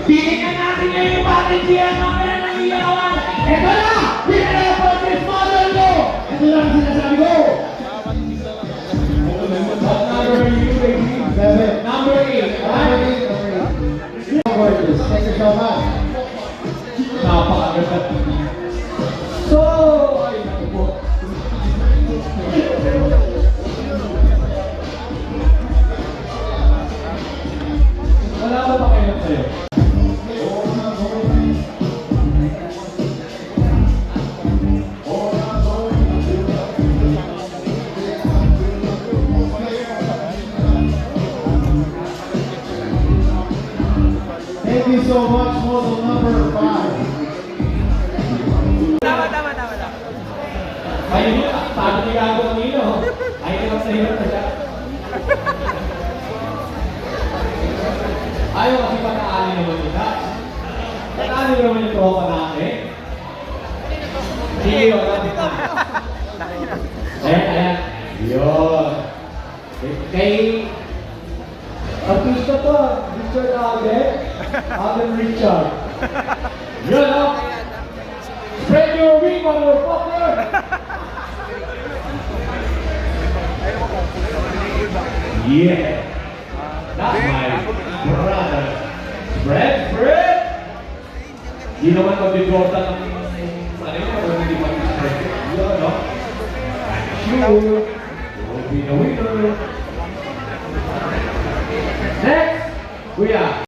Tingnan natin ngayon yung patindihan ng kaya ng iyawan. Ito na! Pinala po si Father-in-law! Ito lang ang sinasabi ko! What number are you, baby? 7. Number 8. Alright? Take yourself out. Napakaganda. So, ay naku po. Wala ba pa kayo sa'yo? Thank you so much, model number 5. Tama. Ayun yun, sabi ni Gago kanino. Ay, ito lang sa'yo na siya. Ayaw kasi pataali naman nila. Pataali naman yung tropa natin. Sige, wala. Ayan. Yun. Kay... Artista to, Richard Alden Richard. Yun, no? Spread your wing, motherfucker! Yeah! That's my brother. Spread! Di naman mag-Jordan ng ano yun, kung hindi mag-spread. Yun, no? Sure! You'll be the winner! Next! Kuya!